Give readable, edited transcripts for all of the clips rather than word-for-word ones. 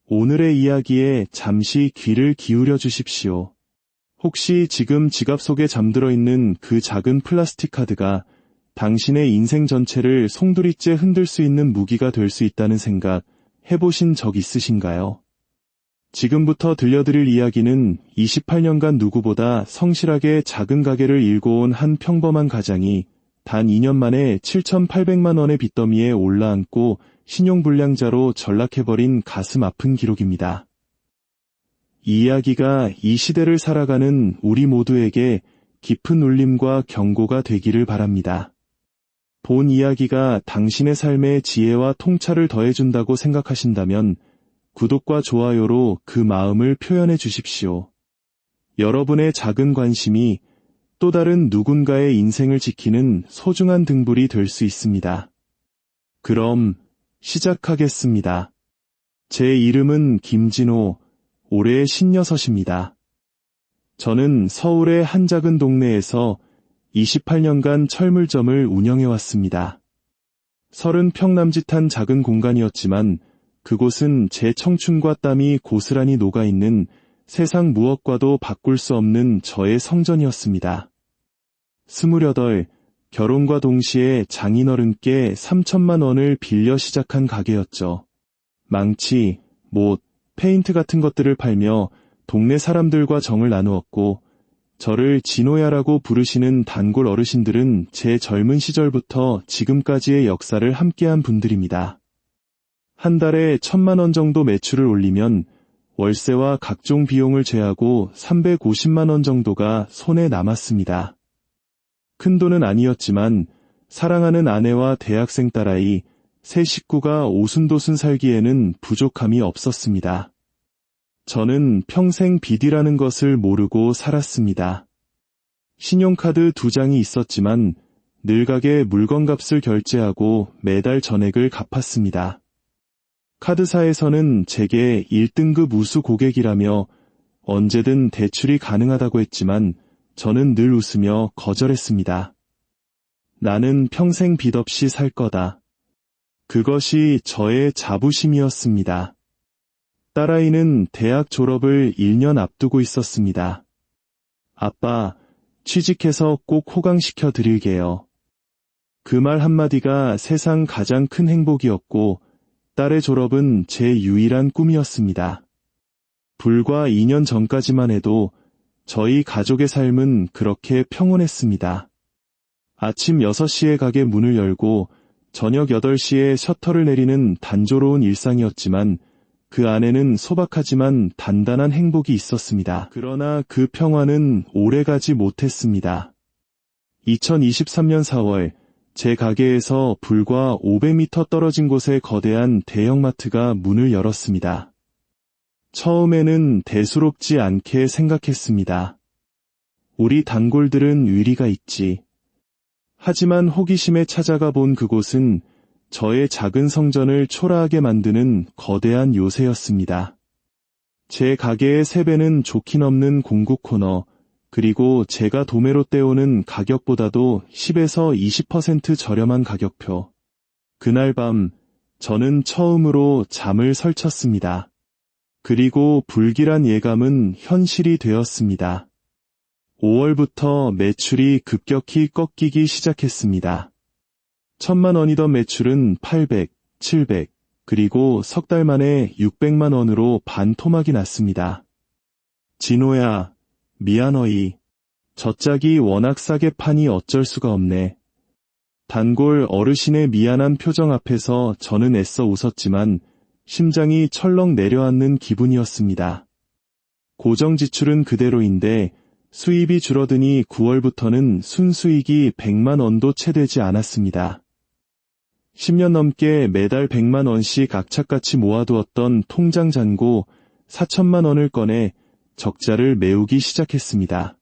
오늘의 이야기에 잠시 귀를 기울여 주십시오. 혹시 지금 지갑 속에 잠들어 있는 그 작은 플라스틱 카드가 당신의 인생 전체를 송두리째 흔들 수 있는 무기가 될 수 있다는 생각 해보신 적 있으신가요? 지금부터 들려드릴 이야기는 28년간 누구보다 성실하게 작은 가게를 일궈온 한 평범한 가장이 단 2년 만에 7,800만 원의 빚더미에 올라앉고 신용불량자로 전락해버린 가슴 아픈 기록입니다. 이 이야기가 이 시대를 살아가는 우리 모두에게 깊은 울림과 경고가 되기를 바랍니다. 본 이야기가 당신의 삶에 지혜와 통찰을 더해준다고 생각하신다면 구독과 좋아요로 그 마음을 표현해 주십시오. 여러분의 작은 관심이 또 다른 누군가의 인생을 지키는 소중한 등불이 될 수 있습니다. 그럼 시작하겠습니다. 제 이름은 김진호, 올해 56입니다. 저는 서울의 한 작은 동네에서 28년간 철물점을 운영해왔습니다. 30평 남짓한 작은 공간이었지만 그곳은 제 청춘과 땀이 고스란히 녹아있는 세상 무엇과도 바꿀 수 없는 저의 성전이었습니다. 28, 결혼과 동시에 장인어른께 3천만 원을 빌려 시작한 가게였죠. 망치, 못, 페인트 같은 것들을 팔며 동네 사람들과 정을 나누었고 저를 진호야라고 부르시는 단골 어르신들은 제 젊은 시절부터 지금까지의 역사를 함께한 분들입니다. 한 달에 1,000만 원 정도 매출을 올리면 월세와 각종 비용을 제하고 350만 원 정도가 손에 남았습니다. 큰 돈은 아니었지만 사랑하는 아내와 대학생 딸아이, 세 식구가 오순도순 살기에는 부족함이 없었습니다. 저는 평생 빚이라는 것을 모르고 살았습니다. 신용카드 2장이 있었지만 늙하게 물건값을 결제하고 매달 전액을 갚았습니다. 카드사에서는 제게 1등급 우수 고객이라며 언제든 대출이 가능하다고 했지만 저는 늘 웃으며 거절했습니다. 나는 평생 빚 없이 살 거다. 그것이 저의 자부심이었습니다. 딸아이는 대학 졸업을 1년 앞두고 있었습니다. 아빠, 취직해서 꼭 호강시켜 드릴게요. 그 말 한마디가 세상 가장 큰 행복이었고 딸의 졸업은 제 유일한 꿈이었습니다. 불과 2년 전까지만 해도 저희 가족의 삶은 그렇게 평온했습니다. 아침 6시에 가게 문을 열고 저녁 8시에 셔터를 내리는 단조로운 일상이었지만 그 안에는 소박하지만 단단한 행복이 있었습니다. 그러나 그 평화는 오래가지 못했습니다. 2023년 4월 제 가게에서 불과 500m 떨어진 곳에 거대한 대형마트가 문을 열었습니다. 처음에는 대수롭지 않게 생각했습니다. 우리 단골들은 의리가 있지. 하지만 호기심에 찾아가 본 그곳은 저의 작은 성전을 초라하게 만드는 거대한 요새였습니다. 제 가게의 3배는 좋긴 없는 공구 코너, 그리고 제가 도매로 떼오는 가격보다도 10에서 20% 저렴한 가격표. 그날 밤 저는 처음으로 잠을 설쳤습니다. 그리고 불길한 예감은 현실이 되었습니다. 5월부터 매출이 급격히 꺾이기 시작했습니다. 1,000만 원이던 매출은 800, 700, 그리고 석 달 만에 600만 원으로 반토막이 났습니다. 진호야, 미안어이. 젖짝이 워낙 싸게 파니 어쩔 수가 없네. 단골 어르신의 미안한 표정 앞에서 저는 애써 웃었지만 심장이 철렁 내려앉는 기분이었습니다. 고정 지출은 그대로인데 수입이 줄어드니 9월부터는 순수익이 100만 원도 채 되지 않았습니다. 10년 넘게 매달 100만 원씩 악착같이 모아두었던 통장 잔고 4천만 원을 꺼내 적자를 메우기 시작했습니다.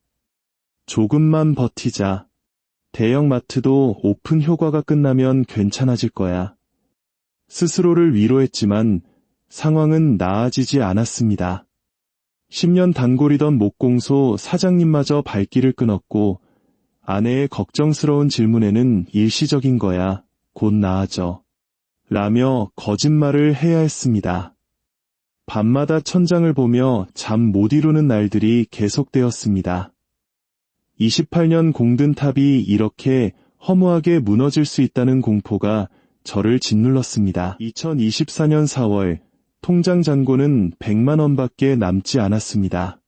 조금만 버티자. 대형마트도 오픈 효과가 끝나면 괜찮아질 거야. 스스로를 위로했지만 상황은 나아지지 않았습니다. 10년 단골이던 목공소 사장님마저 발길을 끊었고 아내의 걱정스러운 질문에는 일시적인 거야. 곧 나아져. 라며 거짓말을 해야 했습니다. 밤마다 천장을 보며 잠 못 이루는 날들이 계속되었습니다. 28년 공든 탑이 이렇게 허무하게 무너질 수 있다는 공포가 저를 짓눌렀습니다. 2024년 4월 통장 잔고는 100만 원밖에 남지 않았습니다.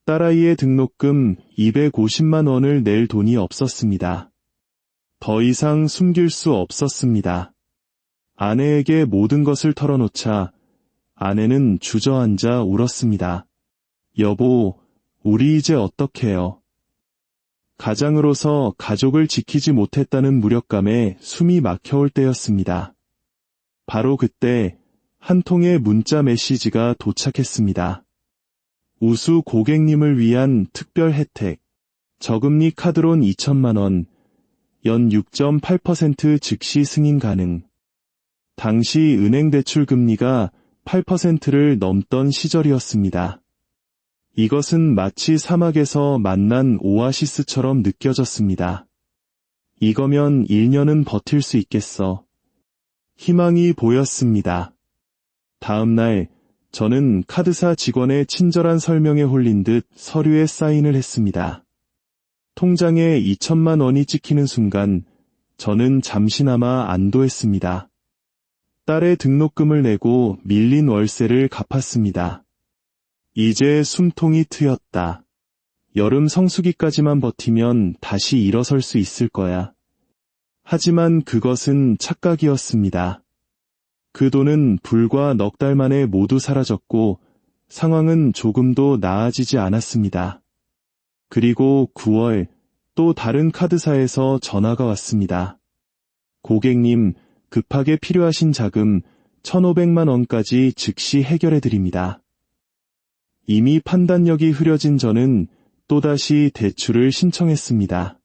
딸아이의 등록금 250만 원을 낼 돈이 없었습니다. 더 이상 숨길 수 없었습니다. 아내에게 모든 것을 털어놓자 아내는 주저앉아 울었습니다. 여보, 우리 이제 어떡해요? 가장으로서 가족을 지키지 못했다는 무력감에 숨이 막혀올 때였습니다. 바로 그때 한 통의 문자 메시지가 도착했습니다. 우수 고객님을 위한 특별 혜택, 저금리 카드론 2천만 원, 연 6.8% 즉시 승인 가능. 당시 은행 대출 금리가 8%를 넘던 시절이었습니다. 이것은 마치 사막에서 만난 오아시스처럼 느껴졌습니다. 이거면 1년은 버틸 수 있겠어. 희망이 보였습니다. 다음 날 저는 카드사 직원의 친절한 설명에 홀린 듯 서류에 사인을 했습니다. 통장에 2천만 원이 찍히는 순간 저는 잠시나마 안도했습니다. 딸의 등록금을 내고 밀린 월세를 갚았습니다. 이제 숨통이 트였다. 여름 성수기까지만 버티면 다시 일어설 수 있을 거야. 하지만 그것은 착각이었습니다. 그 돈은 불과 넉 달 만에 모두 사라졌고 상황은 조금도 나아지지 않았습니다. 그리고 9월 또 다른 카드사에서 전화가 왔습니다. 고객님, 급하게 필요하신 자금 1,500만 원까지 즉시 해결해드립니다. 이미 판단력이 흐려진 저는 또다시 대출을 신청했습니다.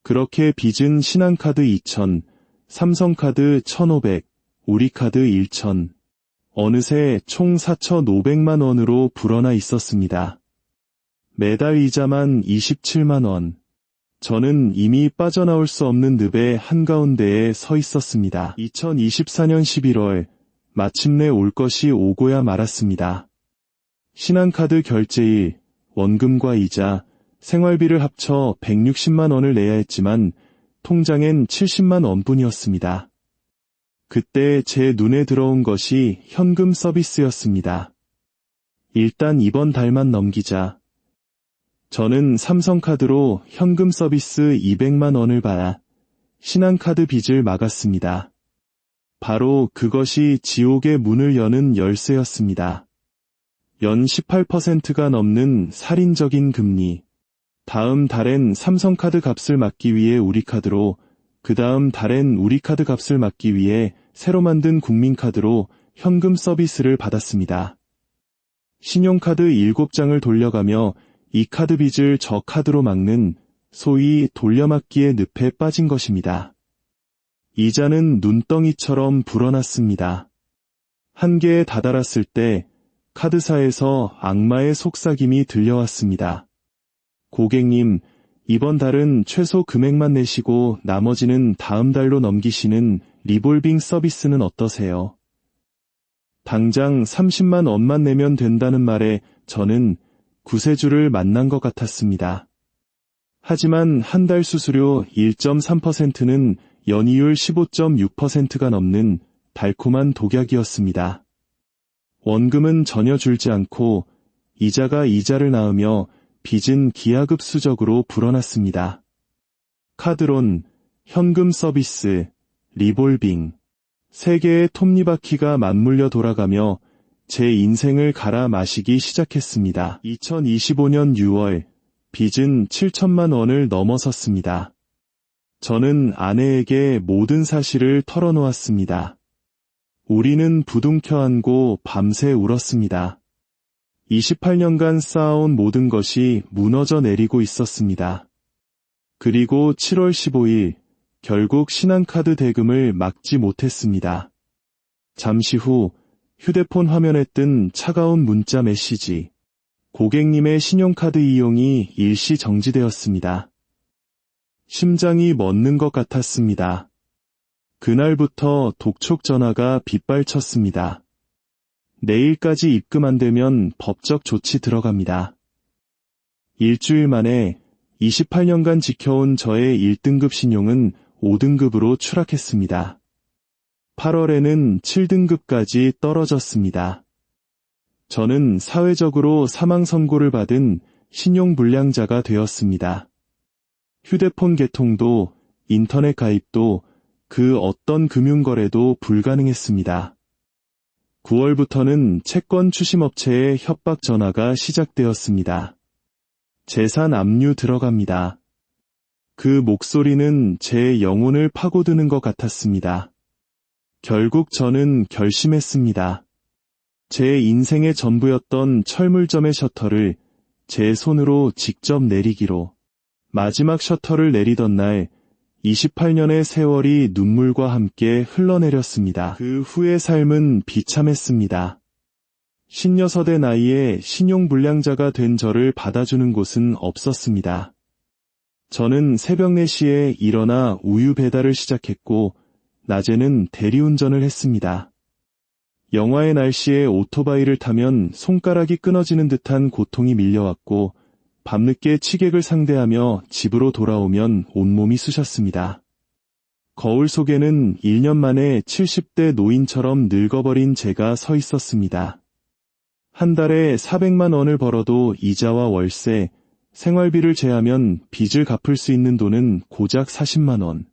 그렇게 빚은 신한카드 2,000, 삼성카드 1,500, 우리카드 1,000, 어느새 총 4,500만 원으로 불어나 있었습니다. 매달 이자만 27만 원. 저는 이미 빠져나올 수 없는 늪의 한가운데에 서 있었습니다. 2024년 11월, 마침내 올 것이 오고야 말았습니다. 신한카드 결제일, 원금과 이자, 생활비를 합쳐 160만 원을 내야 했지만 통장엔 70만 원뿐이었습니다. 그때 제 눈에 들어온 것이 현금 서비스였습니다. 일단 이번 달만 넘기자. 저는 삼성카드로 현금 서비스 200만 원을 받아 신한카드 빚을 막았습니다. 바로 그것이 지옥의 문을 여는 열쇠였습니다. 연 18%가 넘는 살인적인 금리. 다음 달엔 삼성카드 값을 막기 위해 우리카드로, 그 다음 달엔 우리카드 값을 막기 위해 새로 만든 국민카드로 현금 서비스를 받았습니다. 신용카드 7장을 돌려가며 이 카드 빚을 저 카드로 막는 소위 돌려막기의 늪에 빠진 것입니다. 이자는 눈덩이처럼 불어났습니다. 한계에 다다랐을 때 카드사에서 악마의 속삭임이 들려왔습니다. 고객님, 이번 달은 최소 금액만 내시고 나머지는 다음 달로 넘기시는 리볼빙 서비스는 어떠세요? 당장 30만 원만 내면 된다는 말에 저는 구세주를 만난 것 같았습니다. 하지만 한 달 수수료 1.3%는 연이율 15.6%가 넘는 달콤한 독약이었습니다. 원금은 전혀 줄지 않고 이자가 이자를 낳으며 빚은 기하급수적으로 불어났습니다. 카드론, 현금 서비스, 리볼빙, 세 개의 톱니바퀴가 맞물려 돌아가며 제 인생을 갈아 마시기 시작했습니다. 2025년 6월, 빚은 7천만 원을 넘어섰습니다. 저는 아내에게 모든 사실을 털어놓았습니다. 우리는 부둥켜 안고 밤새 울었습니다. 28년간 쌓아온 모든 것이 무너져 내리고 있었습니다. 그리고 7월 15일, 결국 신한카드 대금을 막지 못했습니다. 잠시 후 휴대폰 화면에 뜬 차가운 문자 메시지. 고객님의 신용카드 이용이 일시 정지되었습니다. 심장이 멎는 것 같았습니다. 그날부터 독촉 전화가 빗발쳤습니다. 내일까지 입금 안 되면 법적 조치 들어갑니다. 일주일 만에 28년간 지켜온 저의 1등급 신용은 5등급으로 추락했습니다. 8월에는 7등급까지 떨어졌습니다. 저는 사회적으로 사망 선고를 받은 신용불량자가 되었습니다. 휴대폰 개통도 인터넷 가입도 그 어떤 금융거래도 불가능했습니다. 9월부터는 채권 추심업체의 협박 전화가 시작되었습니다. 재산 압류 들어갑니다. 그 목소리는 제 영혼을 파고드는 것 같았습니다. 결국 저는 결심했습니다. 제 인생의 전부였던 철물점의 셔터를 제 손으로 직접 내리기로. 마지막 셔터를 내리던 날 28년의 세월이 눈물과 함께 흘러내렸습니다. 그 후의 삶은 비참했습니다. 56의 나이에 신용불량자가 된 저를 받아주는 곳은 없었습니다. 저는 새벽 4시에 일어나 우유 배달을 시작했고 낮에는 대리운전을 했습니다. 영하의 날씨에 오토바이를 타면 손가락이 끊어지는 듯한 고통이 밀려왔고 밤늦게 취객을 상대하며 집으로 돌아오면 온몸이 쑤셨습니다. 거울 속에는 1년 만에 70대 노인처럼 늙어버린 제가 서 있었습니다. 한 달에 400만 원을 벌어도 이자와 월세, 생활비를 제하면 빚을 갚을 수 있는 돈은 고작 40만 원.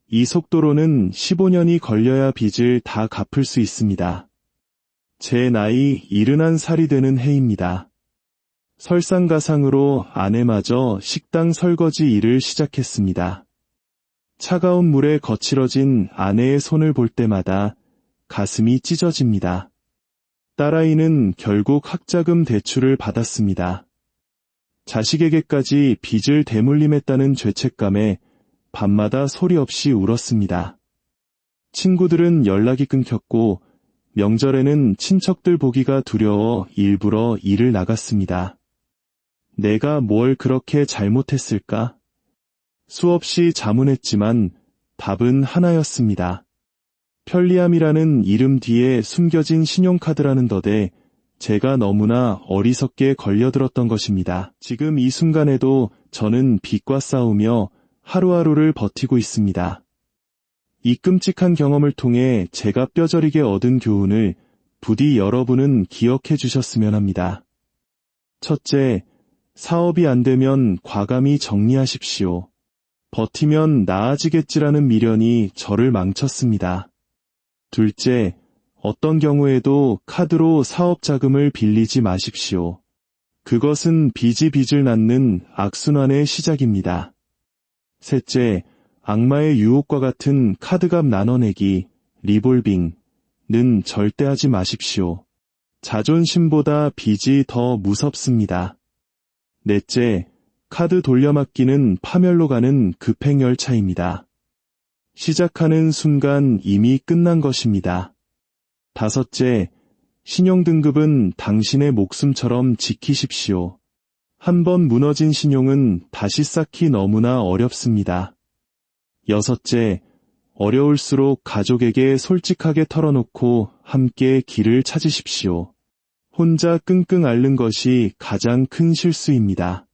이 속도로는 15년이 걸려야 빚을 다 갚을 수 있습니다. 제 나이 71살이 되는 해입니다. 설상가상으로 아내마저 식당 설거지 일을 시작했습니다. 차가운 물에 거칠어진 아내의 손을 볼 때마다 가슴이 찢어집니다. 딸아이는 결국 학자금 대출을 받았습니다. 자식에게까지 빚을 대물림했다는 죄책감에 밤마다 소리 없이 울었습니다. 친구들은 연락이 끊겼고 명절에는 친척들 보기가 두려워 일부러 일을 나갔습니다. 내가 뭘 그렇게 잘못했을까? 수없이 자문했지만 답은 하나였습니다. 편리함이라는 이름 뒤에 숨겨진 신용카드라는 덫에 제가 너무나 어리석게 걸려들었던 것입니다. 지금 이 순간에도 저는 빚과 싸우며 하루하루를 버티고 있습니다. 이 끔찍한 경험을 통해 제가 뼈저리게 얻은 교훈을 부디 여러분은 기억해 주셨으면 합니다. 첫째, 사업이 안 되면 과감히 정리하십시오. 버티면 나아지겠지라는 미련이 저를 망쳤습니다. 둘째, 어떤 경우에도 카드로 사업 자금을 빌리지 마십시오. 그것은 빚이 빚을 낳는 악순환의 시작입니다. 셋째, 악마의 유혹과 같은 카드값 나눠내기, 리볼빙는 절대 하지 마십시오. 자존심보다 빚이 더 무섭습니다. 넷째, 카드 돌려막기는 파멸로 가는 급행열차입니다. 시작하는 순간 이미 끝난 것입니다. 다섯째, 신용등급은 당신의 목숨처럼 지키십시오. 한번 무너진 신용은 다시 쌓기 너무나 어렵습니다. 여섯째, 어려울수록 가족에게 솔직하게 털어놓고 함께 길을 찾으십시오. 혼자 끙끙 앓는 것이 가장 큰 실수입니다.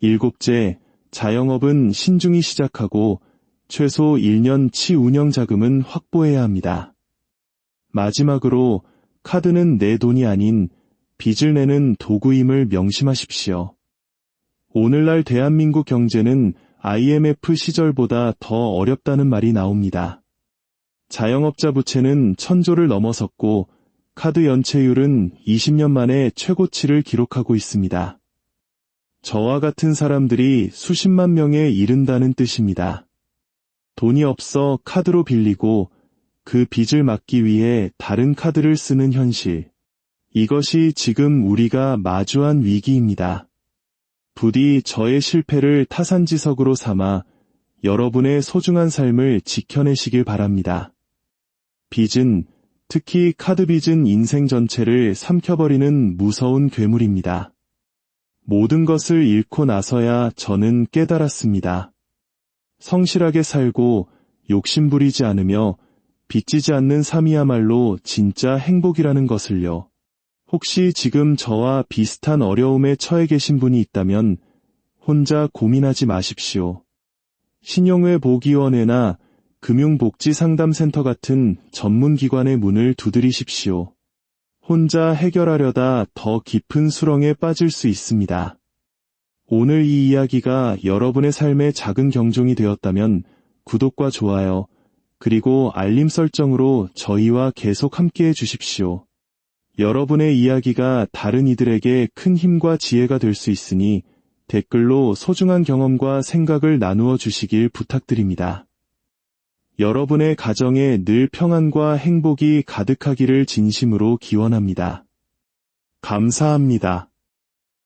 일곱째, 자영업은 신중히 시작하고 최소 1년치 운영 자금은 확보해야 합니다. 마지막으로 카드는 내 돈이 아닌 빚을 내는 도구임을 명심하십시오. 오늘날 대한민국 경제는 IMF 시절보다 더 어렵다는 말이 나옵니다. 자영업자 부채는 1000조를 넘어섰고 카드 연체율은 20년 만에 최고치를 기록하고 있습니다. 저와 같은 사람들이 수십만 명에 이른다는 뜻입니다. 돈이 없어 카드로 빌리고 그 빚을 막기 위해 다른 카드를 쓰는 현실. 이것이 지금 우리가 마주한 위기입니다. 부디 저의 실패를 타산지석으로 삼아 여러분의 소중한 삶을 지켜내시길 바랍니다. 빚은, 특히 카드 빚은 인생 전체를 삼켜버리는 무서운 괴물입니다. 모든 것을 잃고 나서야 저는 깨달았습니다. 성실하게 살고 욕심부리지 않으며 빚지지 않는 삶이야말로 진짜 행복이라는 것을요. 혹시 지금 저와 비슷한 어려움에 처해 계신 분이 있다면 혼자 고민하지 마십시오. 신용회복위원회나 금융복지상담센터 같은 전문기관의 문을 두드리십시오. 혼자 해결하려다 더 깊은 수렁에 빠질 수 있습니다. 오늘 이 이야기가 여러분의 삶의 작은 경종이 되었다면 구독과 좋아요, 그리고 알림 설정으로 저희와 계속 함께해 주십시오. 여러분의 이야기가 다른 이들에게 큰 힘과 지혜가 될 수 있으니 댓글로 소중한 경험과 생각을 나누어 주시길 부탁드립니다. 여러분의 가정에 늘 평안과 행복이 가득하기를 진심으로 기원합니다. 감사합니다.